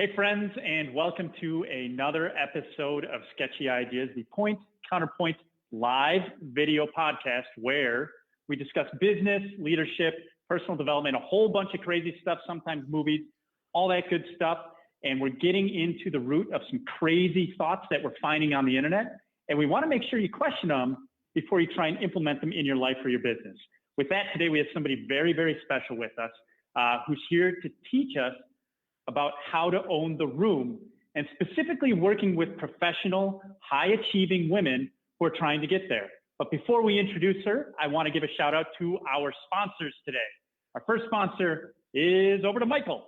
Hey friends, and welcome to another episode of Sketchy Ideas, the Point Counterpoint live video podcast where we discuss business, leadership, personal development, a whole bunch of crazy stuff, sometimes movies, all that good stuff. And we're getting into the root of some crazy thoughts that we're finding on the internet. And we want to make sure you question them before you try and implement them in your life or your business. With that, today we have somebody very, very special with us who's here to teach us about how to own the room, and specifically working with professional, high-achieving women who are trying to get there. But before we introduce her, I want to give a shout out to our sponsors today. Our first sponsor is over to Michael.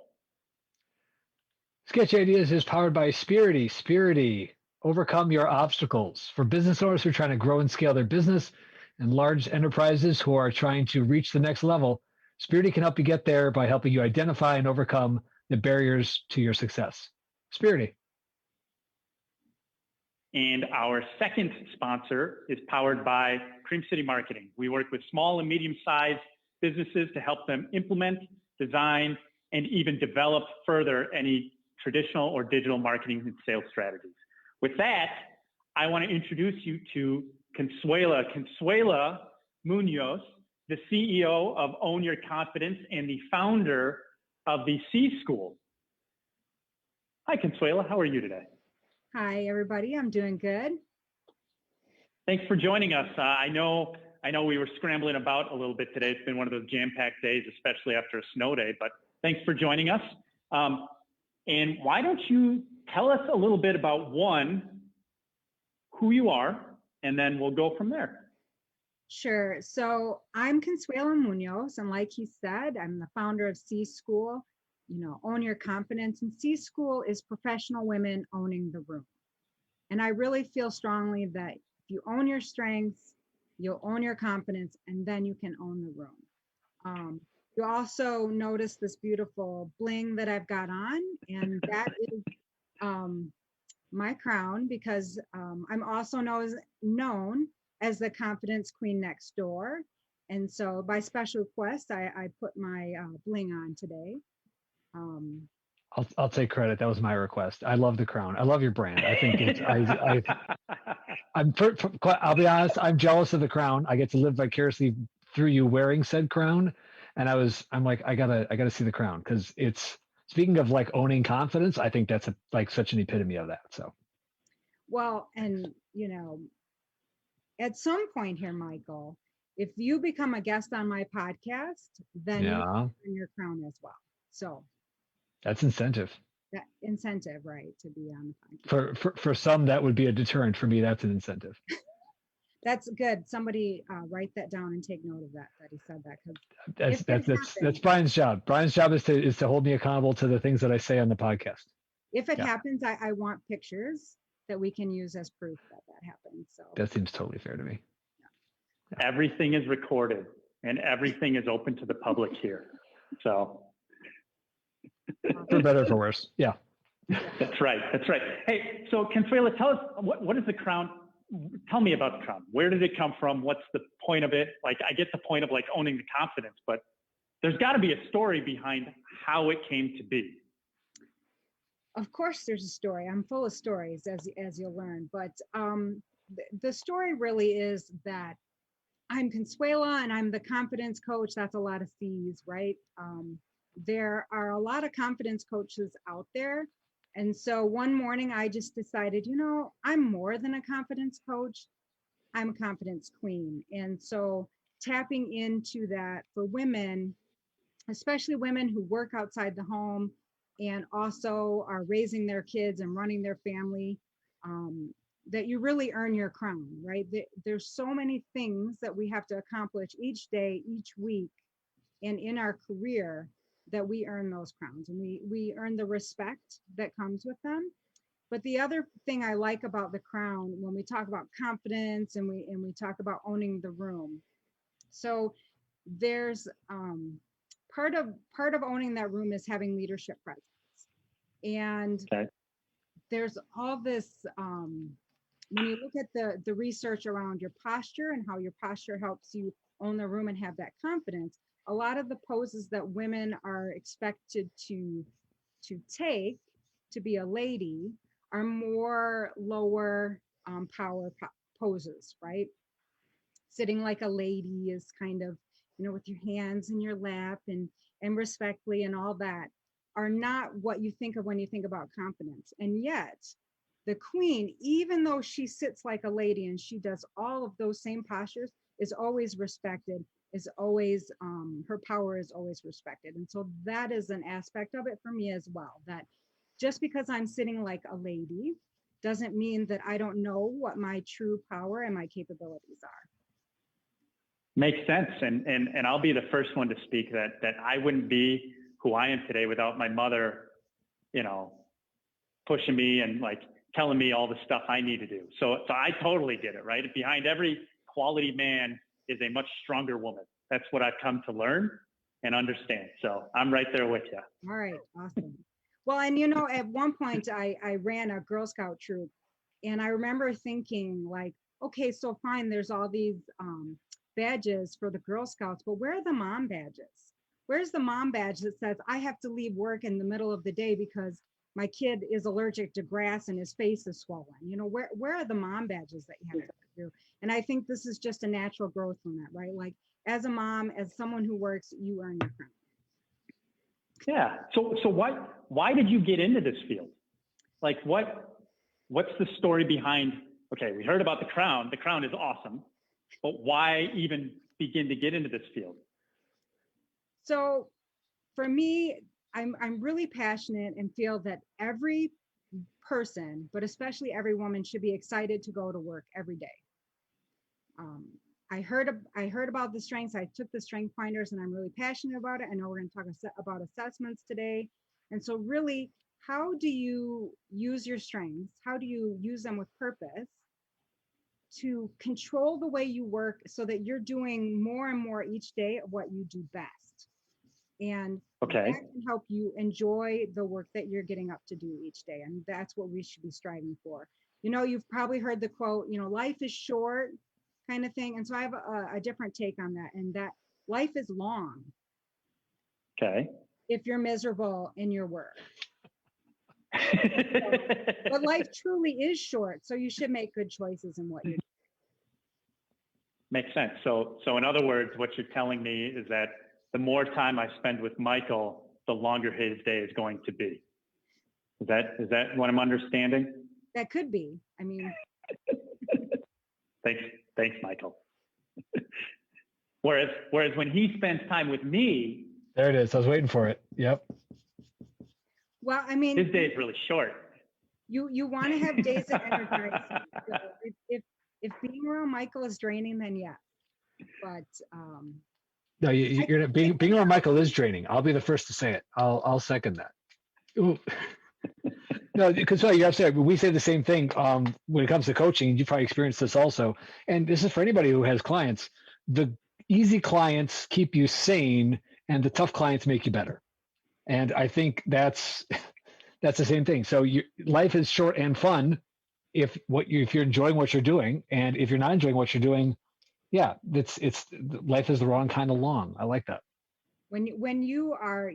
Sketchy Ideas is powered by Spirity. Spirity, overcome your obstacles. For business owners who are trying to grow and scale their business and large enterprises who are trying to reach the next level, Spirity can help you get there by helping you identify and overcome the barriers to your success. Spirity. And our second sponsor is powered by Cream City Marketing. We work with small and medium-sized businesses to help them implement, design, and even develop further any traditional or digital marketing and sales strategies. With that, I want to introduce you to Consuela Muñoz, the CEO of Own Your Confidence and the founder of the C School. Hi, Consuela. How are you today? Hi, everybody. I'm doing good. Thanks for joining us. I know we were scrambling about a little bit today. It's been one of those jam-packed days, especially after a snow day, but thanks for joining us. And why don't you tell us a little bit about, one, who you are, and then we'll go from there. Sure. So I'm Consuela Muñoz, and like he said, I'm the founder of C School, Own Your Confidence. And C School is professional women owning the room. And I really feel strongly that if you own your strengths, you'll own your confidence, and then you can own the room. You also notice this beautiful bling that I've got on, and that is my crown, because I'm also known as the confidence queen next door. And so by special request, I put my bling on today. I'll take credit. That was my request. I love the crown. I love your brand. I think it's, I'll be honest, I'm jealous of the crown. I get to live vicariously through you wearing said crown. And I'm like, I gotta see the crown, because it's, speaking of like owning confidence, I think that's like such an epitome of that. So. Well, and at some point here, Michael, if you become a guest on my podcast, then you earn your crown as well. So that's incentive. That incentive, right, to be on the podcast. For some, that would be a deterrent. For me, that's an incentive. That's good. Somebody write that down and take note of that he said that, because that's Brian's job. Brian's job is to hold me accountable to the things that I say on the podcast. If it happens, I want pictures that we can use as proof that happened. So that seems totally fair to me. Yeah. Everything is recorded and everything is open to the public here. So for better or for worse. Yeah. That's right. Hey, so Consuela, tell us what is the crown? Tell me about the crown. Where did it come from? What's the point of it? Like, I get the point of like owning the confidence, but there's got to be a story behind how it came to be. Of course, there's a story. I'm full of stories, as you'll learn. But the story really is that I'm Consuela and I'm the confidence coach. That's a lot of C's, right? There are a lot of confidence coaches out there. And so one morning I just decided, I'm more than a confidence coach. I'm a confidence queen. And so tapping into that for women, especially women who work outside the home and also are raising their kids and running their family, that you really earn your crown, right? There's so many things that we have to accomplish each day, each week, and in our career, that we earn those crowns, and we earn the respect that comes with them. But the other thing I like about the crown, when we talk about confidence and we talk about owning the room, so there's part of owning that room is having leadership presence. And there's all this, when you look at the research around your posture and how your posture helps you own the room and have that confidence, a lot of the poses that women are expected to take to be a lady are more lower power poses, right? Sitting like a lady is kind of, with your hands in your lap and respectfully and all that are not what you think of when you think about confidence. And yet, the queen, even though she sits like a lady and she does all of those same postures, is always respected, is always, her power is always respected. And so that is an aspect of it for me as well, that just because I'm sitting like a lady doesn't mean that I don't know what my true power and my capabilities are. Makes sense. And I'll be the first one to speak that I wouldn't be who I am today without my mother, pushing me and like telling me all the stuff I need to do. So I totally get it, right? Behind every quality man is a much stronger woman. That's what I've come to learn and understand. So I'm right there with you. All right, awesome. Well, and at one point I ran a Girl Scout troop, and I remember thinking like, okay, so fine, there's all these badges for the Girl Scouts, but where are the mom badges? Where's the mom badge that says I have to leave work in the middle of the day because my kid is allergic to grass and his face is swollen? Where are the mom badges that you have to do? And I think this is just a natural growth from that, right? Like as a mom, as someone who works, you earn your crown. Yeah. So why did you get into this field? Like what's the story behind, okay, we heard about the crown. The crown is awesome, but why even begin to get into this field? So for me, I'm really passionate and feel that every person, but especially every woman, should be excited to go to work every day. I heard about the strengths. I took the strength finders and I'm really passionate about it. I know we're going to talk about assessments today. And so really, how do you use your strengths? How do you use them with purpose to control the way you work so that you're doing more and more each day of what you do best? And okay, that can help you enjoy the work that you're getting up to do each day. And that's what we should be striving for. You've probably heard the quote, life is short kind of thing. And so I have a different take on that, and that life is long. Okay. If you're miserable in your work. But life truly is short. So you should make good choices in what you're doing. Makes sense. So in other words, what you're telling me is that the more time I spend with Michael, the longer his day is going to be. Is that what I'm understanding? That could be. I mean. Thanks, Michael. Whereas when he spends time with me. There it is. I was waiting for it. Yep. Well, I mean. His day is really short. You want to have days that energize you. If being around Michael is draining, then yeah. But no, you're being around Michael is draining. I'll be the first to say it. I'll second that. Ooh. No, because you're upset. We say the same thing when it comes to coaching. You probably experienced this also, and this is for anybody who has clients. The easy clients keep you sane, and the tough clients make you better. And I think that's the same thing. So life is short and fun if you're enjoying what you're doing, and if you're not enjoying what you're doing, yeah, it's life is the wrong kind of long. I like that. When you are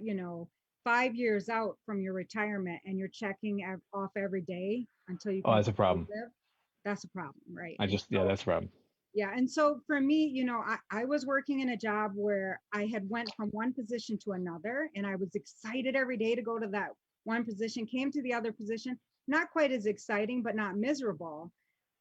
5 years out from your retirement and you're checking off every day until you can that's a problem. live, that's a problem, right? That's a problem. Yeah. And so for me, I was working in a job where I had went from one position to another, and I was excited every day to go to that one position, came to the other position, not quite as exciting, but not miserable,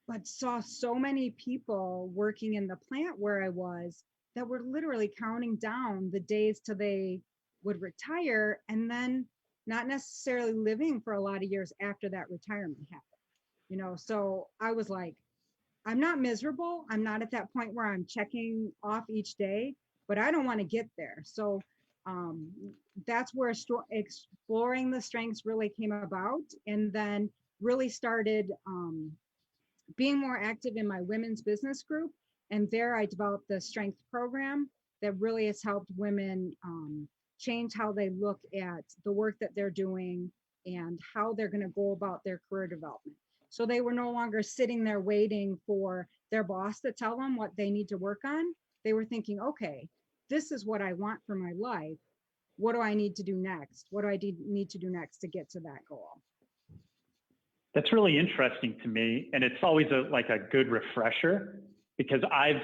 but saw so many people working in the plant where I was that were literally counting down the days till they would retire, and then not necessarily living for a lot of years after that retirement happened. So I was like, I'm not miserable. I'm not at that point where I'm checking off each day, but I don't want to get there. So that's where exploring the strengths really came about, and then really started being more active in my women's business group. And there I developed the strength program that really has helped women change how they look at the work that they're doing and how they're going to go about their career development. So they were no longer sitting there waiting for their boss to tell them what they need to work on. They were thinking, okay, this is what I want for my life. What do I need to do next? What do I need to do next to get to that goal? That's really interesting to me. And it's always like a good refresher, because I've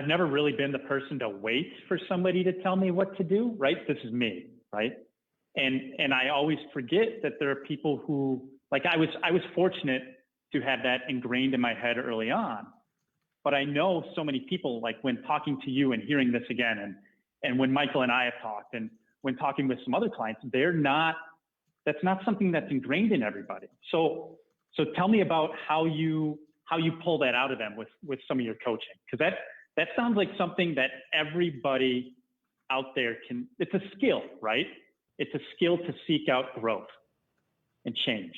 never really been the person to wait for somebody to tell me what to do, right? This is me, right? And I always forget that there are people who, like, I was fortunate to have that ingrained in my head early on. But I know so many people, like when talking to you and hearing this again, and when Michael and I have talked, and when talking with some other clients, that's not something that's ingrained in everybody. So tell me about how you pull that out of them with some of your coaching, because that sounds like something that everybody out there can. It's a skill, right? It's a skill to seek out growth and change.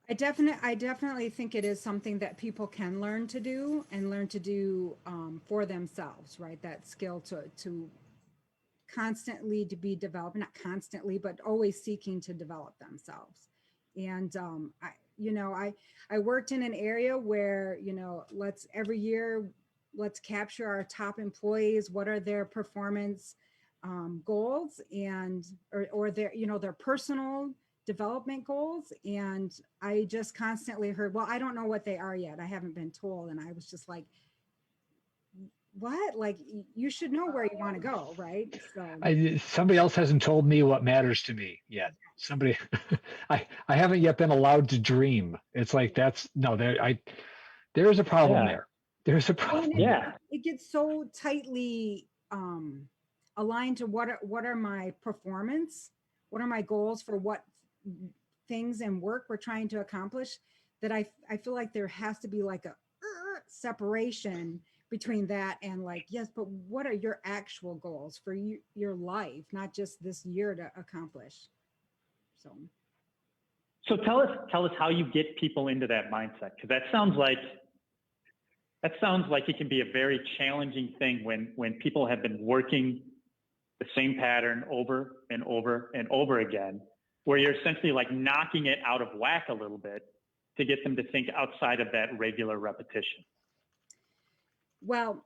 I definitely think it is something that people can learn to do for themselves, right? That skill to constantly to be developed, not constantly, but always seeking to develop themselves. And I worked in an area where, every year, let's capture our top employees. What are their performance goals or their personal development goals? And I just constantly heard, well, I don't know what they are yet. I haven't been told. And I was just like, what? Like, you should know where you want to go, right? So somebody else hasn't told me what matters to me yet. Somebody, I haven't yet been allowed to dream. It's like, there's a problem there. There's a problem. It gets so tightly aligned to what are my performance, what are my goals for what things and work we're trying to accomplish, that I feel like there has to be like a separation between that and like, yes, but what are your actual goals for your life, not just this year to accomplish? So tell us how you get people into that mindset, because that sounds like it can be a very challenging thing when people have been working the same pattern over and over and over again, where you're essentially like knocking it out of whack a little bit to get them to think outside of that regular repetition. Well,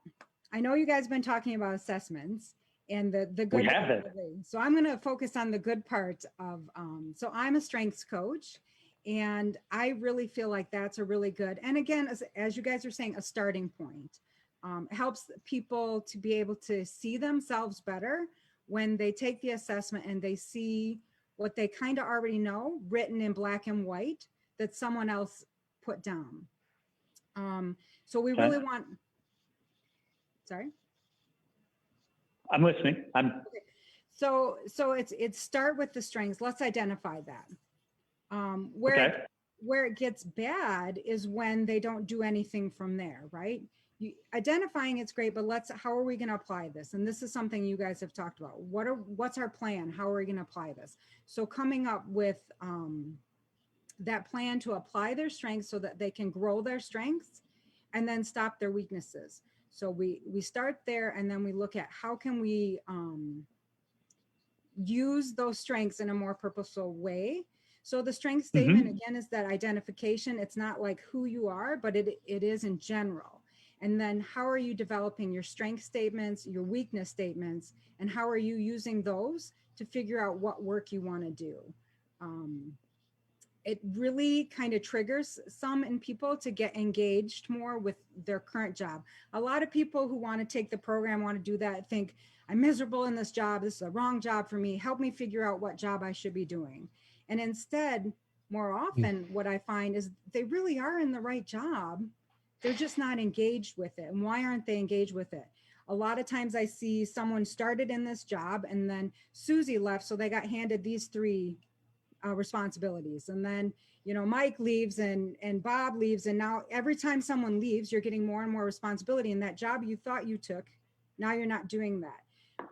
I know you guys have been talking about assessments and the good. We have it. So I'm going to focus on the good part of, so I'm a strengths coach, and I really feel like that's a really good, and again, as you guys are saying, a starting point. It helps people to be able to see themselves better when they take the assessment and they see what they kind of already know written in black and white that someone else put down. So we really want, sorry? I'm listening. Okay. So it's start with the strengths. Let's identify that. Where it gets bad is when they don't do anything from there, right? Identifying it's great, but how are we going to apply this? And this is something you guys have talked about. What's our plan? How are we going to apply this? So coming up with that plan to apply their strengths so that they can grow their strengths and then stop their weaknesses. So we start there, and then we look at how can we use those strengths in a more purposeful way. So the strength statement, again, is that identification. It's not like who you are, but it is in general. And then how are you developing your strength statements, your weakness statements, and how are you using those to figure out what work you want to do? It really kind of triggers some in people to get engaged more with their current job. A lot of people who want to take the program, want to do that, think, I'm miserable in this job. This is a wrong job for me. Help me figure out what job I should be doing. And instead, more often, what I find is they really are in the right job. They're just not engaged with it. And why aren't they engaged with it? A lot of times I see someone started in this job and then Susie left, so they got handed these 3 responsibilities. And then, Mike leaves and Bob leaves. And now every time someone leaves, you're getting more and more responsibility. And that job you thought you took, now you're not doing that.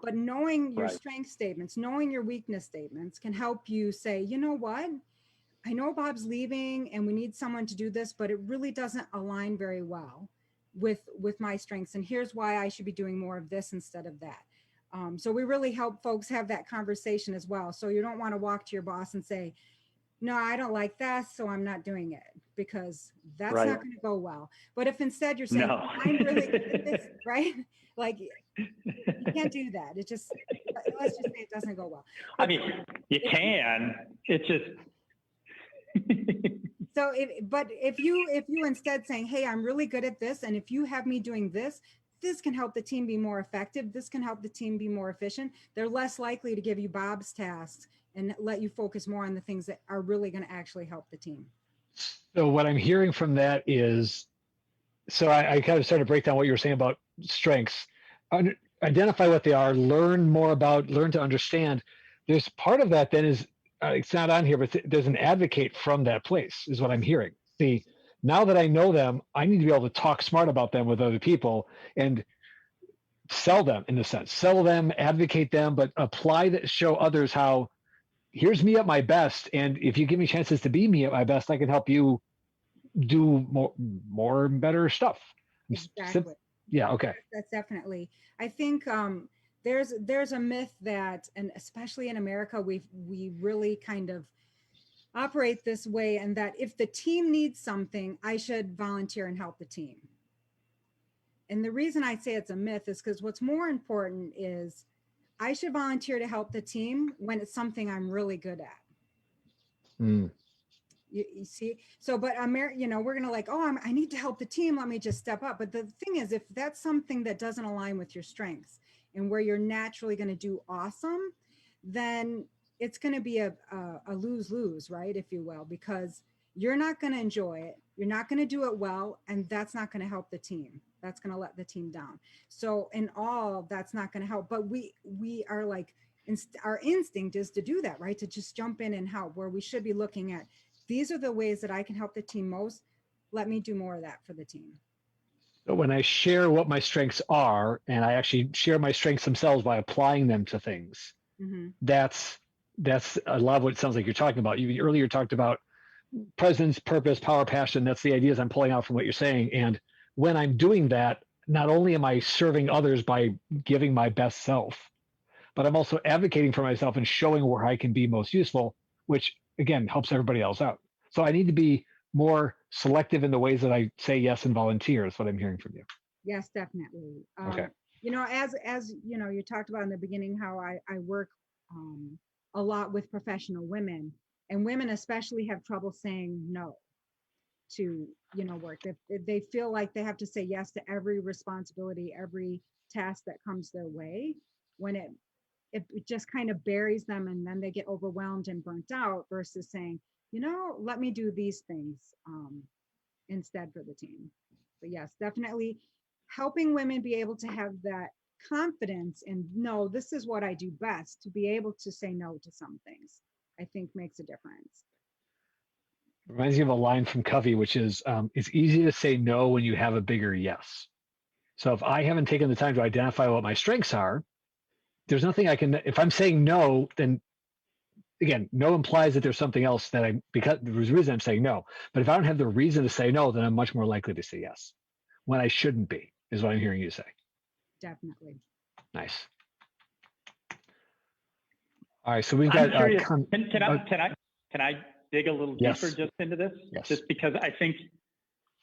But knowing your strength statements, knowing your weakness statements can help you say, you know what? I know Bob's leaving and we need someone to do this, but it really doesn't align very well with my strengths. And here's why I should be doing more of this instead of that. So we really help folks have that conversation as well. So you don't want to walk to your boss and say, no, I don't like that, so I'm not doing it, because that's not going to go well. But if instead you're saying, no. I'm really good at this, right? Like, you can't do that. It just, let's just say it doesn't go well. I mean, you can, it's just, So if you instead saying, hey, I'm really good at this, and if you have me doing this, this can help the team be more effective, this can help the team be more efficient, they're less likely to give you Bob's tasks and let you focus more on the things that are really going to actually help the team. So what I'm hearing from that is, so I kind of started to break down what you were saying about strengths. Identify what they are, learn more about, learn to understand. There's part of that then is, it's not on here, but there's an advocate from that place is what I'm hearing. See, now that I know them, I need to be able to talk smart about them with other people and sell them in a sense, sell them, advocate them, but apply that, show others how here's me at my best. And if you give me chances to be me at my best, I can help you do more and better stuff. Exactly. Yeah. Okay. That's definitely. I think there's a myth that, and especially in America, we really kind of operate this way, and that if the team needs something, I should volunteer and help the team. And the reason I say it's a myth is because what's more important is I should volunteer to help the team when it's something I'm really good at. Mm. You see, so but we're gonna like, oh, I need to help the team, let me just step up. But the thing is, if that's something that doesn't align with your strengths and where you're naturally going to do awesome, then it's going to be a lose-lose, right, if you will, because you're not going to enjoy it, you're not going to do it well, and that's not going to help the team, that's going to let the team down. So in all, that's not going to help. But we are like, our instinct is to do that, right, to just jump in and help, where we should be looking at, these are the ways that I can help the team most. Let me do more of that for the team. So when I share what my strengths are, and I actually share my strengths themselves by applying them to things, that's a lot of what it sounds like you're talking about. You earlier talked about presence, purpose, power, passion. That's the ideas I'm pulling out from what you're saying. And when I'm doing that, not only am I serving others by giving my best self, but I'm also advocating for myself and showing where I can be most useful, which again helps everybody else out. So I need to be more selective in the ways that I say yes and volunteer is what I'm hearing from you. Yes, definitely. Okay. As you talked about in the beginning, how I work a lot with professional women, and women especially have trouble saying no to work. They feel like they have to say yes to every responsibility, every task that comes their way, when it just kind of buries them, and then they get overwhelmed and burnt out, versus saying, let me do these things instead for the team. But yes, definitely helping women be able to have that confidence and know this is what I do best, to be able to say no to some things, I think makes a difference. Reminds me of a line from Covey, which is, it's easy to say no when you have a bigger yes. So if I haven't taken the time to identify what my strengths are, there's nothing I can, if I'm saying no, then again, no implies that there's something else that because there's a reason I'm saying no. But if I don't have the reason to say no, then I'm much more likely to say yes when I shouldn't be, is what I'm hearing you say. Definitely. Nice. All right. So we've got, I'm curious, can I dig a little deeper just into this? Yes. Just because I think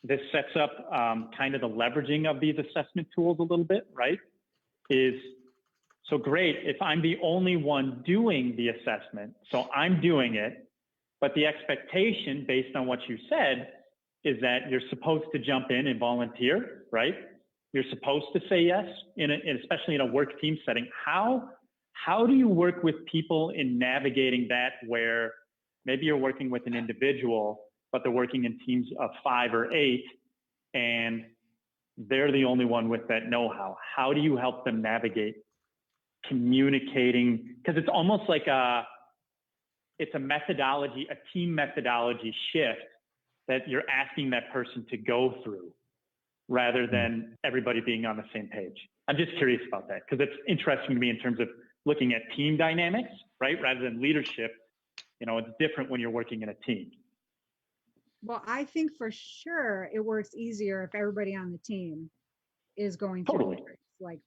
this sets up kind of the leveraging of these assessment tools a little bit, right? So great if I'm the only one doing the assessment, so I'm doing it, but the expectation based on what you said is that you're supposed to jump in and volunteer, right? You're supposed to say yes, especially in a work team setting. How do you work with people in navigating that, where maybe you're working with an individual, but they're working in teams of 5 or 8, and they're the only one with that know-how? How do you help them navigate communicating? Because it's almost like it's a methodology, a team methodology shift that you're asking that person to go through, rather than everybody being on the same page. I'm just curious about that, because it's interesting to me in terms of looking at team dynamics, right? Rather than leadership. It's different when you're working in a team. Well, I think for sure it works easier if everybody on the team is going through Totally. Like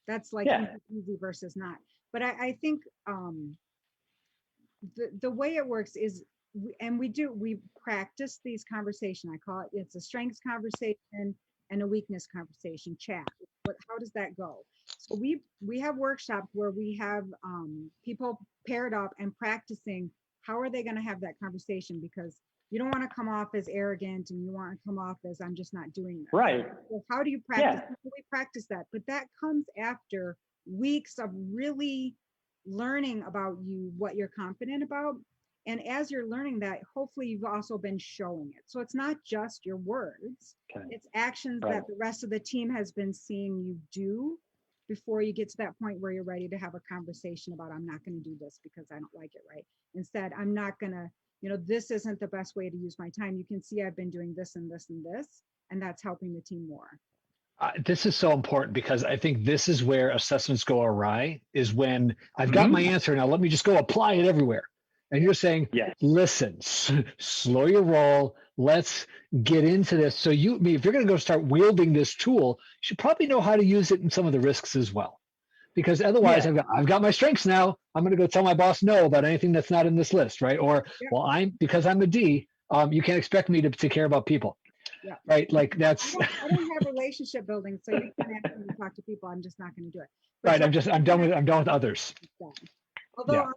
that's like easy versus not. But I think the way it works is, we practice these conversation. I call it's a strengths conversation and a weakness conversation chat. But how does that go? So we have workshops where we have people paired up and practicing how are they going to have that conversation? Because you don't want to come off as arrogant and you want to come off as I'm just not doing this. Right. So how do you practice? How do we practice that? But that comes after weeks of really learning about you, what you're confident about. And as you're learning that, hopefully you've also been showing it. So it's not just your words, it's actions that the rest of the team has been seeing you do before you get to that point where you're ready to have a conversation about, I'm not going to do this because I don't like it, right? Instead, I'm not going to, this isn't the best way to use my time. You can see I've been doing this and this and this, and that's helping the team more. This is so important because I think this is where assessments go awry, is when I've got my answer, now let me just go apply it everywhere. And you're saying, listen, slow your roll. Let's get into this. So if you're going to go start wielding this tool, you should probably know how to use it in some of the risks as well. Because otherwise, I've got my strengths now. I'm going to go tell my boss no about anything that's not in this list, right? Or, well, because I'm a D, you can't expect me to care about people. Yeah. Right. Like that's. I don't have relationship building, so you can ask me to talk to people. I'm just not going to do it. But right. I'm done with others. Although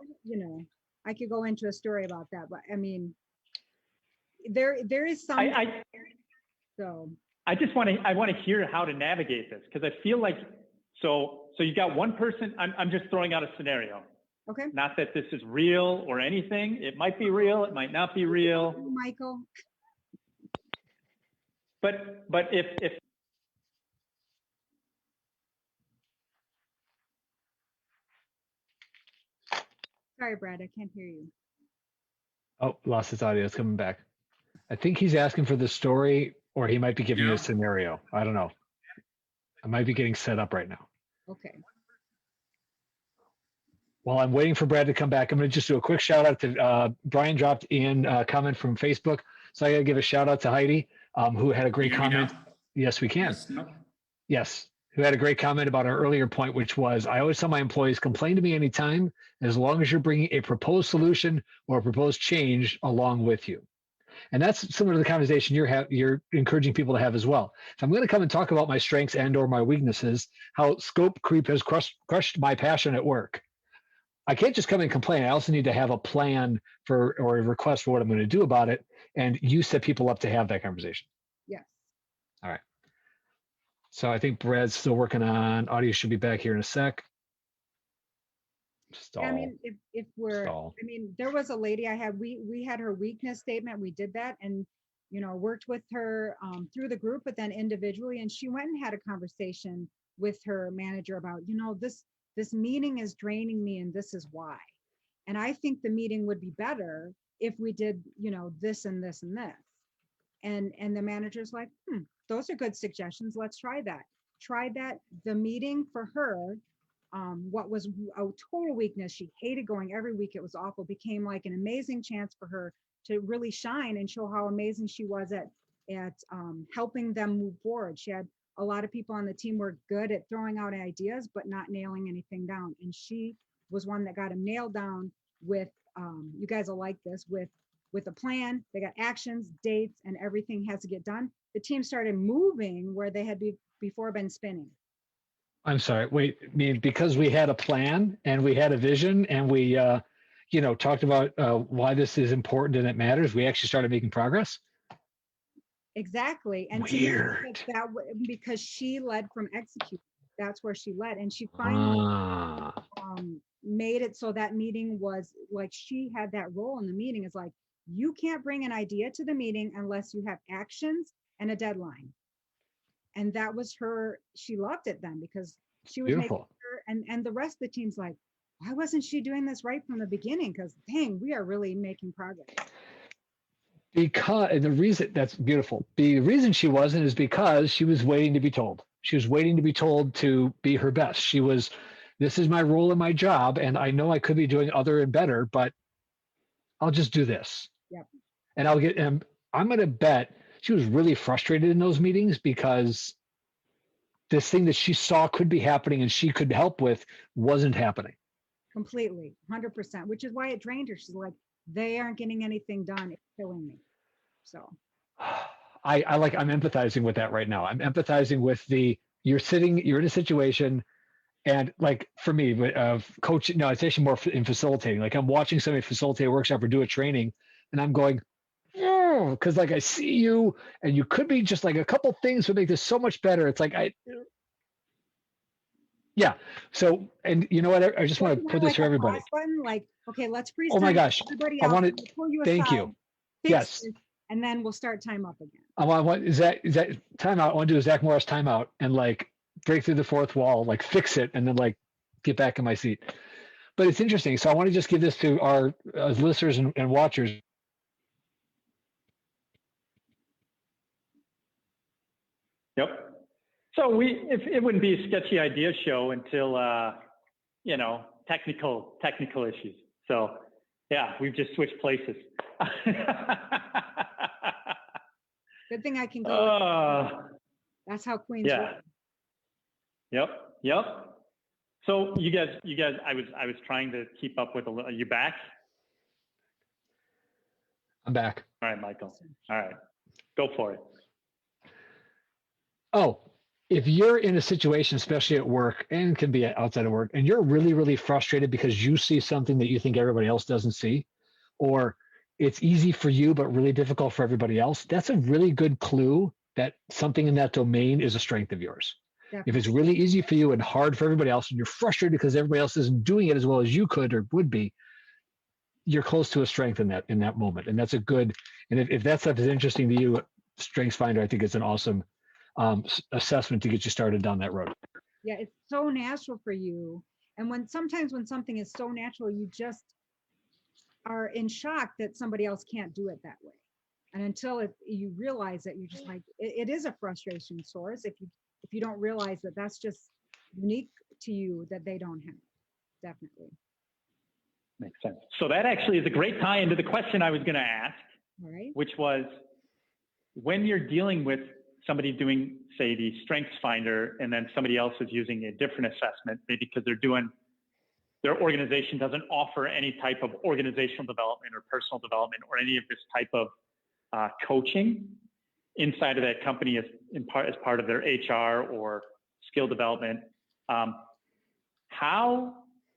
I could go into a story about that, but I mean, there is some. So. I want to hear how to navigate this, because I feel like so you've got one person. I'm just throwing out a scenario. Okay. Not that this is real or anything. It might be real. It might not be real. Michael. But if sorry, Brad, I can't hear you. Oh, lost his audio. It's coming back. I think he's asking for the story, or he might be giving you a scenario. I don't know. I might be getting set up right now. Okay. While I'm waiting for Brad to come back, I'm going to just do a quick shout out to Brian dropped in a comment from Facebook. So I got to give a shout out to Heidi, who had a great comment. Yes, we can. Yes, who had a great comment about our earlier point, which was, I always tell my employees, complain to me anytime, as long as you're bringing a proposed solution or a proposed change along with you. And that's similar to the conversation you're encouraging people to have as well. If I'm going to come and talk about my strengths and or my weaknesses, how scope creep has crushed my passion at work, I can't just come and complain. I also need to have a plan or a request for what I'm going to do about it. And you set people up to have that conversation. Yes. All right. So I think Brad's still working on audio. Should be back here in a sec. Stall. I mean, if we're, stall. I mean, there was a lady I had, we had her weakness statement. We did that and, worked with her through the group, but then individually. And she went and had a conversation with her manager about, this meeting is draining me and this is why. And I think the meeting would be better if we did, this and this and this. And the manager's like, those are good suggestions. Let's try that. Try that. The meeting for her, what was a total weakness, she hated going every week, it was awful, became like an amazing chance for her to really shine and show how amazing she was at helping them move forward. She had a lot of people on the team were good at throwing out ideas, but not nailing anything down. And she was one that got them nailed down with, you guys will like this, with a plan. They got actions, dates, and everything has to get done. The team started moving where they had before been spinning. I'm sorry, wait, I mean, because we had a plan and we had a vision and we, talked about why this is important and it matters, we actually started making progress? Exactly. And weird. Because she led from execution. That's where she led. And she finally made it so that meeting was like, she had that role in the meeting. Is like, you can't bring an idea to the meeting unless you have actions and a deadline. And that was her, she loved it then because she was making sure, and the rest of the team's like, why wasn't she doing this right from the beginning? Because dang, we are really making progress. Because the reason, that's beautiful. The reason she wasn't is because she was waiting to be told. She was waiting to be told to be her best. She was, this is my role in my job, and I know I could be doing other and better, but I'll just do this. Yep. And I'm going to bet she was really frustrated in those meetings because this thing that she saw could be happening and she could help with wasn't happening. Completely, 100%, which is why it drained her. She's like, they aren't getting anything done. It's killing me. So I'm empathizing with that right now. I'm empathizing with you're in a situation And like for me, coaching, no, it's actually more in facilitating. Like I'm watching somebody facilitate a workshop or do a training, and I'm going, oh, because like I see you, and you could be just like a couple things would make this so much better. It's like yeah. So, and you know what? I just want to put this like for a everybody. pause button, like, okay, let's freeze Oh my time. gosh, Everybody I else, wanted. we'll pull you Thank aside, you. fix Yes. this, and then we'll start time up again. I want is that timeout. I want to do a Zach Morris timeout and like break through the fourth wall, like fix it, and then like get back in my seat. But it's interesting. So I want to just give this to our listeners and watchers. Yep. So it wouldn't be a Sketchy Ideas show until technical issues. So yeah, we've just switched places. Good thing I can go. That's how Queens work. Yep. So you guys, I was trying to keep up with are you back? I'm back. All right, Michael. All right, go for it. Oh, if you're in a situation, especially at work and can be outside of work, and you're really, really frustrated because you see something that you think everybody else doesn't see, or it's easy for you, but really difficult for everybody else, that's a really good clue that something in that domain is a strength of yours. Definitely. If it's really easy for you and hard for everybody else, and you're frustrated because everybody else isn't doing it as well as you could or would be, you're close to a strength in that moment. And that's a good, and if that stuff is interesting to you, StrengthsFinder, I think it's an awesome assessment to get you started down that road. Yeah, it's so natural for you. And sometimes when something is so natural, you just are in shock that somebody else can't do it that way. And until you realize that, you're just like, it is a frustration source if you don't realize that that's just unique to you that they don't have. Definitely. Makes sense. So that actually is a great tie into the question I was going to ask, right, which was when you're dealing with somebody doing, say, the StrengthsFinder, and then somebody else is using a different assessment, maybe because their organization doesn't offer any type of organizational development or personal development or any of this type of coaching inside of that company as part of their HR or skill development. How,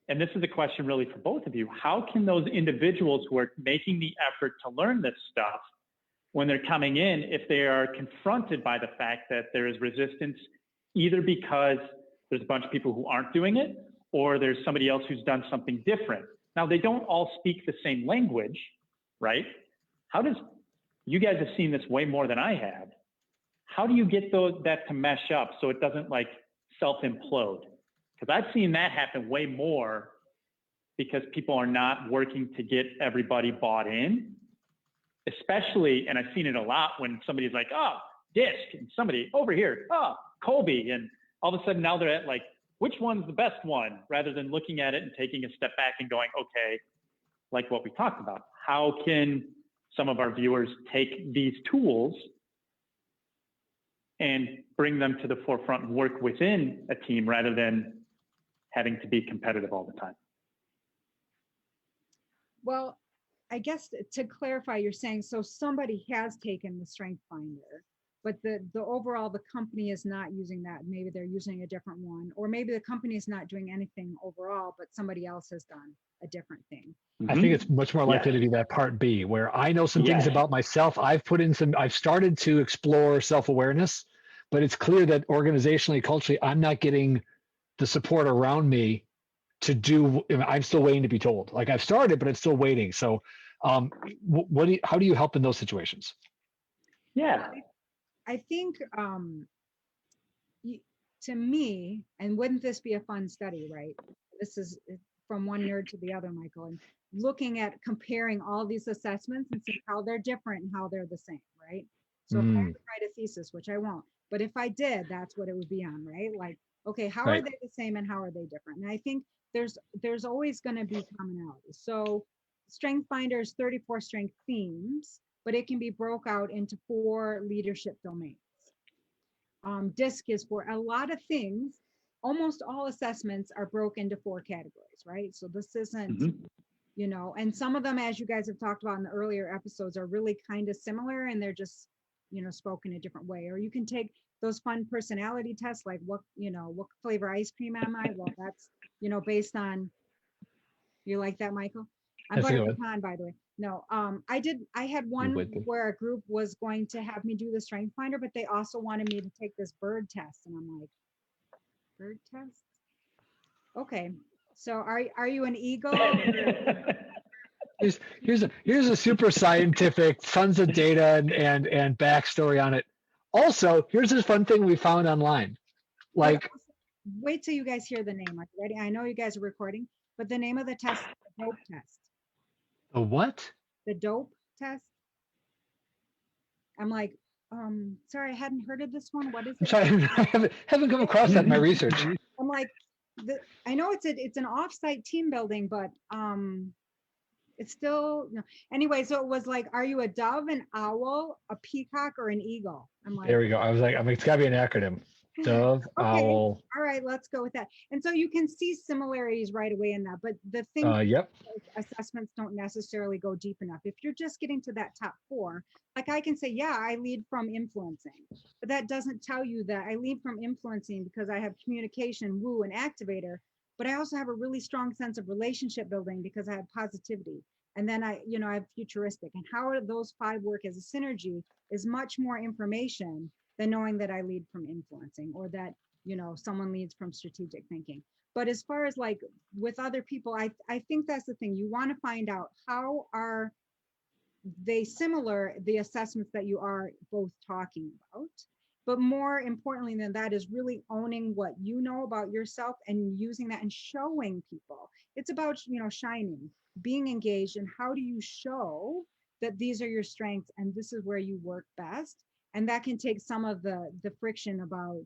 and this is a question really for both of you, how can those individuals who are making the effort to learn this stuff, when they're coming in, if they are confronted by the fact that there is resistance, either because there's a bunch of people who aren't doing it, or there's somebody else who's done something different. Now, they don't all speak the same language, right? You guys have seen this way more than I have. How do you get that to mesh up so it doesn't like self-implode? Because I've seen that happen way more because people are not working to get everybody bought in, especially, and I've seen it a lot when somebody's like, oh, DISC, and somebody over here, oh, Colby, and all of a sudden now they're at like, which one's the best one, rather than looking at it and taking a step back and going, okay, like what we talked about, how can some of our viewers take these tools and bring them to the forefront and work within a team rather than having to be competitive all the time? Well, I guess to clarify, you're saying, so somebody has taken the StrengthsFinder, but the overall, the company is not using that. Maybe they're using a different one, or maybe the company is not doing anything overall, but somebody else has done a different thing. I think it's much more likely to be that part B, where I know some things about myself. I've started to explore self-awareness, but it's clear that organizationally, culturally, I'm not getting the support around me to do. I'm still waiting to be told. Like I've started, but I'm still waiting. So how do you help in those situations? Yeah. I think to me, and wouldn't this be a fun study, right? This is from one nerd to the other, Michael, and looking at comparing all these assessments and seeing how they're different and how they're the same, right? So if I were to write a thesis, which I won't, but if I did, that's what it would be on, right? Like, okay, how are they the same and how are they different? And I think there's always going to be commonality. So StrengthsFinder is 34 strength themes, but it can be broke out into 4 leadership domains. DISC is for a lot of things. Almost all assessments are broken into 4 categories, right? So this isn't, and some of them, as you guys have talked about in the earlier episodes, are really kind of similar, and they're just spoken a different way. Or you can take those fun personality tests, like what flavor ice cream am I? Well, that's, based on, you like that, Michael? I'm That's a butter good one. pecan, by the way. No, I had one where a group was going to have me do the strength finder, but they also wanted me to take this bird test. And I'm like, bird test? Okay. So are you an eagle? Here's a super scientific, tons of data and backstory on it. Also, here's this fun thing we found online. Like, wait till you guys hear the name. Are you ready? I know you guys are recording, but the name of the test is the dope test. a what? The dope test. I'm like, sorry, I hadn't heard of this one. What is it? I'm sorry, I haven't come across that in my research. I'm like, I know it's an offsite team building, but it's still no. Anyway, so it was like, are you a dove, an owl, a peacock, or an eagle? I'm like, there we go. I was like, it's got to be an acronym. Dove, okay. owl. All right, let's go with that. And so you can see similarities right away in that. But the thing, Yep. Assessments don't necessarily go deep enough. If you're just getting to that top 4, like I can say, yeah, I lead from influencing, but that doesn't tell you that I lead from influencing because I have communication, woo, and activator. But I also have a really strong sense of relationship building because I have positivity. And then I have futuristic. And how those 5 work as a synergy is much more information than knowing that I lead from influencing or that, someone leads from strategic thinking. But as far as like with other people, I think that's the thing. You want to find out, how are they similar, the assessments that you are both talking about. But more importantly than that is really owning what you know about yourself and using that and showing people. It's about, shining, being engaged, and how do you show that these are your strengths and this is where you work best. And that can take some of the friction about,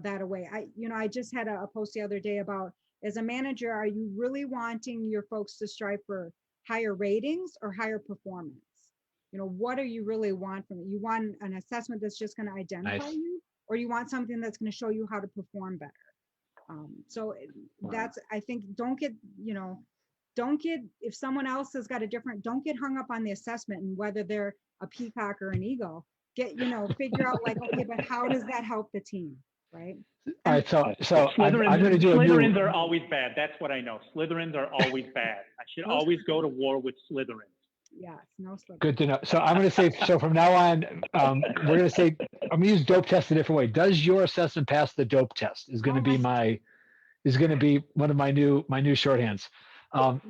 that away. I just had a post the other day about, as a manager, are you really wanting your folks to strive for higher ratings or higher performance? What do you really want from it? You want an assessment that's just going to identify you, or you want something that's going to show you how to perform better? So that's, I think, don't get, if someone else has got a different, don't get hung up on the assessment and whether they're a peacock or an eagle. Figure out like, okay, but how does that help the team, right? All right, so I'm going to do Slytherins are always bad. That's what I know. Slytherins are always bad. I should always go to war with Slytherins. Yes, no Slytherins. Good to know. So I'm going to say, so from now on, we're going to say, I'm going to use dope test a different way. Does your assessment pass the dope test? Is going to be one of my new shorthands. And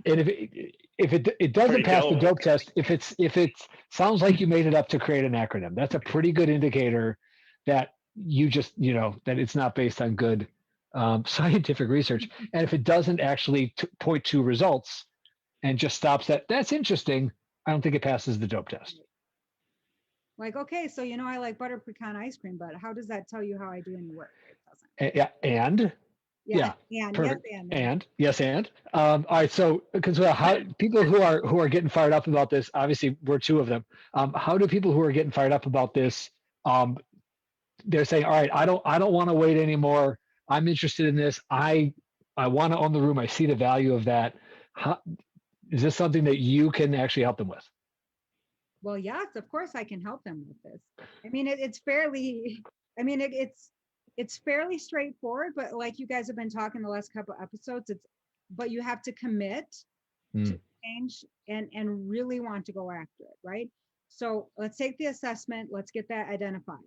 if it doesn't pass the dope test, if it sounds like you made it up to create an acronym, that's a pretty good indicator that you just, that it's not based on good scientific research. And if it doesn't actually point to results and just stops that's interesting, I don't think it passes the dope test. Like, okay, so I like butter pecan ice cream, but how does that tell you how I do any work? It doesn't. Yes, and all right. So, Consuela, how people who are getting fired up about this? Obviously, we're 2 of them. How do people who are getting fired up about this? They're saying, all right, I don't want to wait anymore. I'm interested in this. I want to own the room. I see the value of that. Is this something that you can actually help them with? Well, yes, of course I can help them with this. I mean, it's fairly. I mean, it's fairly straightforward, but like you guys have been talking the last couple of episodes, but you have to commit to change and really want to go after it, right? So let's take the assessment, let's get that identified.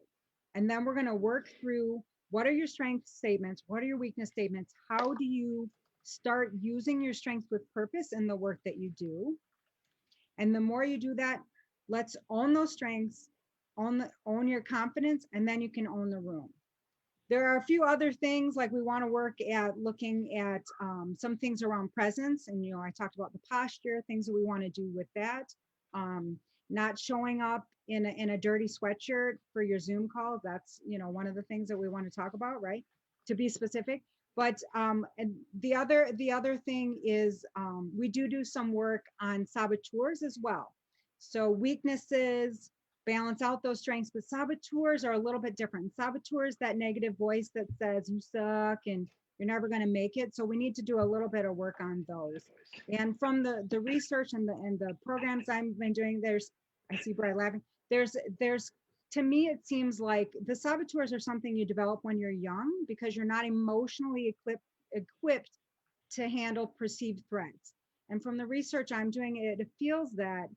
And then we're going to work through, what are your strength statements? What are your weakness statements? How do you start using your strengths with purpose in the work that you do? And the more you do that, let's own those strengths, own your confidence, and then you can own the room. There are a few other things, like we want to work at looking at some things around presence. And, I talked about the posture, things that we want to do with that. Not showing up in a dirty sweatshirt for your Zoom call. That's, one of the things that we want to talk about, right? To be specific. But and the other thing is we do some work on saboteurs as well. So weaknesses, balance out those strengths, but saboteurs are a little bit different. Saboteurs, that negative voice that says you suck and you're never going to make it. So we need to do a little bit of work on those. And from the research and the programs I've been doing, I see Brad laughing. There's to me, it seems like the saboteurs are something you develop when you're young because you're not emotionally equipped to handle perceived threats. And from the research I'm doing, it feels that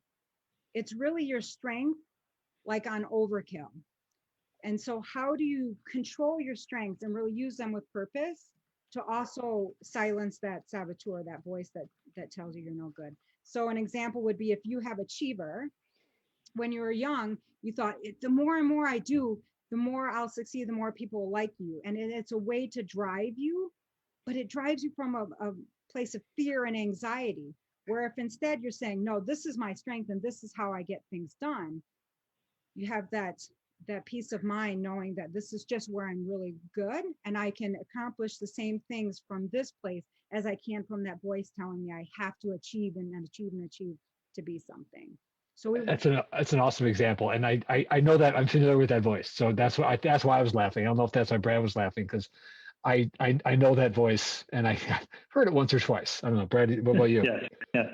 it's really your strength, like on overkill. And so how do you control your strengths and really use them with purpose to also silence that saboteur, that voice that tells you you're no good? So an example would be if you have achiever, when you were young, you thought the more and more I do, the more I'll succeed, the more people will like you. And it's a way to drive you, but it drives you from a place of fear and anxiety. Where if instead you're saying, no, this is my strength and this is how I get things done, you have that peace of mind knowing that this is just where I'm really good and I can accomplish the same things from this place as I can from that voice telling me I have to achieve and achieve and achieve to be something. So That's an awesome example, and I know that I'm familiar with that voice, so that's why I was laughing. I don't know if that's why Brad was laughing because I know that voice and I heard it once or twice. I don't know, Brad. What about you? Yes.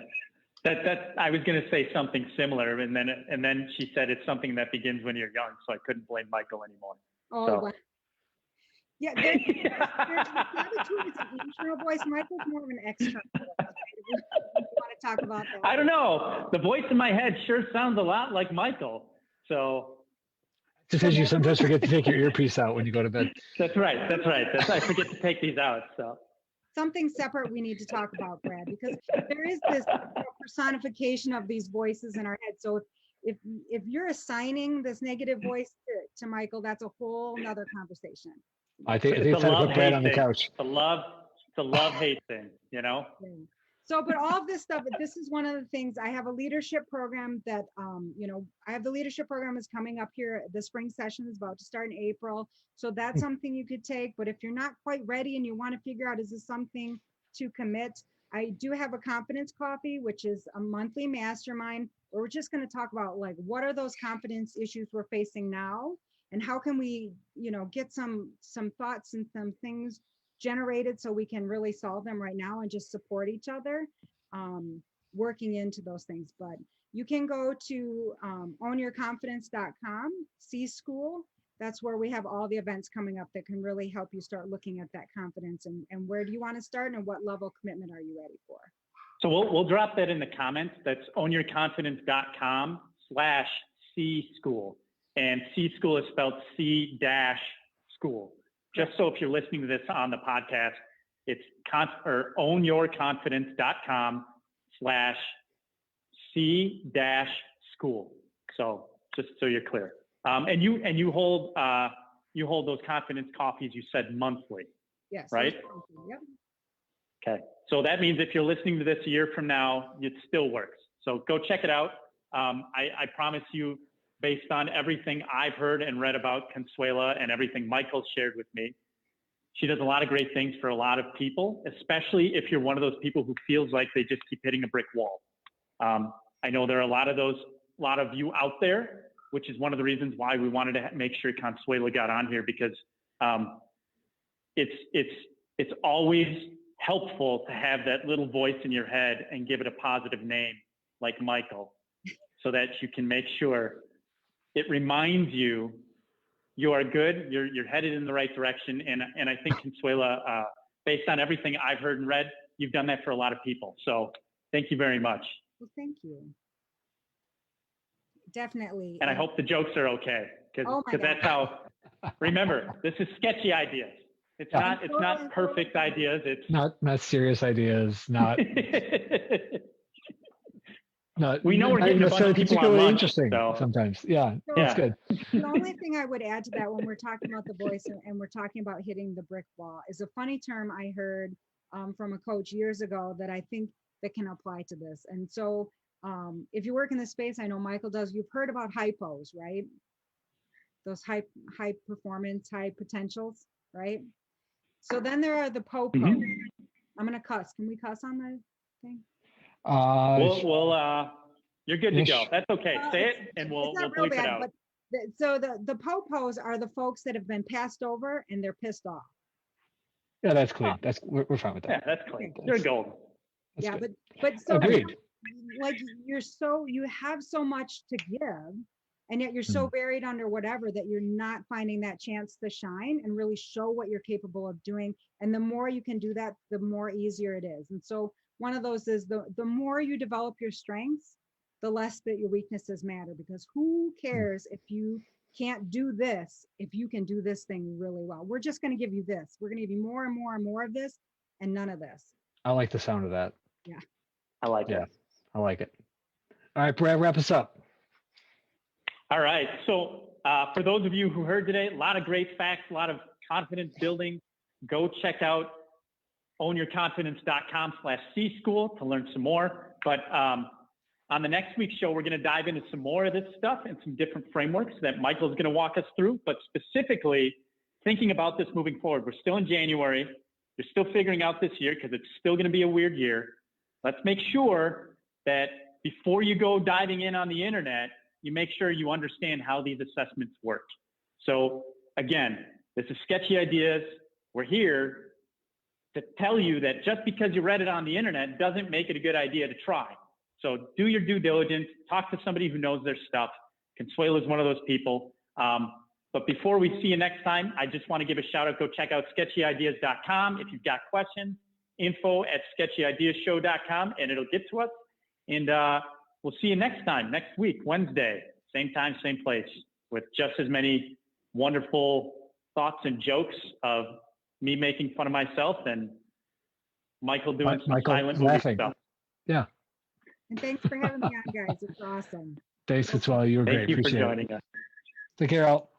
That I was going to say something similar, and then she said it's something that begins when you're young, so I couldn't blame Michael anymore. Oh, so. wow. Yeah, there's an internal voice. Michael's more of an external voice. Right? You want to talk about that? I don't know. The voice in my head sure sounds a lot like Michael. So. Just because you sometimes forget to take your earpiece out when you go to bed. That's right. I forget to take these out. So. Something separate we need to talk about, Brad, because there is this personification of these voices in our head. So if you're assigning this negative voice to Michael, that's a whole nother conversation. I think it's time to put Brad on the couch. It's a love-hate thing, you know? Yeah. So, but all of this stuff, this is one of the things. I have a leadership program that, I have the leadership program is coming up here. The spring session is about to start in April. So that's something you could take. But if you're not quite ready and you want to figure out, is this something to commit? I do have a confidence coffee, which is a monthly mastermind where we're just going to talk about like, what are those confidence issues we're facing now? And how can we, get some thoughts and some things generated so we can really solve them right now and just support each other, working into those things. But you can go to ownyourconfidence.com, C-School. That's where we have all the events coming up that can really help you start looking at that confidence and where do you want to start and what level of commitment are you ready for? So we'll drop that in the comments. That's ownyourconfidence.com/C-School. And C-School is spelled C-School. Just so if you're listening to this on the podcast, it's ownyourconfidence.com/C-School. So just so you're clear. And you hold those confidence coffees, you said monthly. Yes. Right? Yep. Okay. So that means if you're listening to this a year from now, it still works. So go check it out. I promise you, based on everything I've heard and read about Consuela and everything Michael shared with me, she does a lot of great things for a lot of people, especially if you're one of those people who feels like they just keep hitting a brick wall. I know there are a lot of you out there, which is one of the reasons why we wanted to make sure Consuela got on here, because it's always helpful to have that little voice in your head and give it a positive name like Michael, so that you can make sure it reminds you you are good, you're headed in the right direction. And I think Consuela, based on everything I've heard and read, you've done that for a lot of people. So thank you very much. Well, thank you. Definitely. And I hope the jokes are okay, because that's how, remember, this is sketchy ideas. It's not perfect ideas. It's not serious ideas, not we know we're getting a bunch of people on lunch, interesting so. Sometimes. Yeah, that's good. The only thing I would add to that when we're talking about the voice and we're talking about hitting the brick wall is a funny term I heard from a coach years ago that I think that can apply to this. And so if you work in this space, I know Michael does, you've heard about hypos, right? Those high performance, high potentials, right? So then there are the popos. Mm-hmm. I'm going to cuss. Can we cuss on the thing? You're good to go. That's okay. Say it and we'll bleep it out. So the popos are the folks that have been passed over and they're pissed off. Yeah, that's clean. We're fine with that. Yeah, that's clean. You're golden. Yeah, but so agreed. Like you have so much to give, And yet you're so buried under whatever that you're not finding that chance to shine and really show what you're capable of doing. And the more you can do that, the more easier it is. And so one of those is the more you develop your strengths, the less that your weaknesses matter, because who cares if you can't do this, if you can do this thing really well. We're just going to give you this. We're going to give you more and more and more of this and none of this. I like the sound of that. Yeah. I like it. I like it. All right, Brad, wrap us up. All right. So for those of you who heard today, a lot of great facts, a lot of confidence building. Go check out ownyourconfidence.com/C-School to learn some more. But on the next week's show, we're going to dive into some more of this stuff and some different frameworks that Michael's going to walk us through, but specifically thinking about this moving forward. We're still in January. You're still figuring out this year because it's still going to be a weird year. Let's make sure that before you go diving in on the internet, you make sure you understand how these assessments work. So again, this is Sketchy Ideas. We're here to tell you that just because you read it on the internet doesn't make it a good idea to try. So do your due diligence, talk to somebody who knows their stuff. Consuela is one of those people. But before we see you next time, I just want to give a shout out. Go check out sketchyideas.com. If you've got questions, info@sketchyideasshow.com, and it'll get to us. And we'll see you next time, next week, Wednesday, same time, same place, with just as many wonderful thoughts and jokes of me making fun of myself and Michael doing some silent movie stuff. Yeah. And thanks for having me on, guys. It's awesome. Thanks, Consuela. You were great. Thank you Appreciate for joining us. Take care, Al.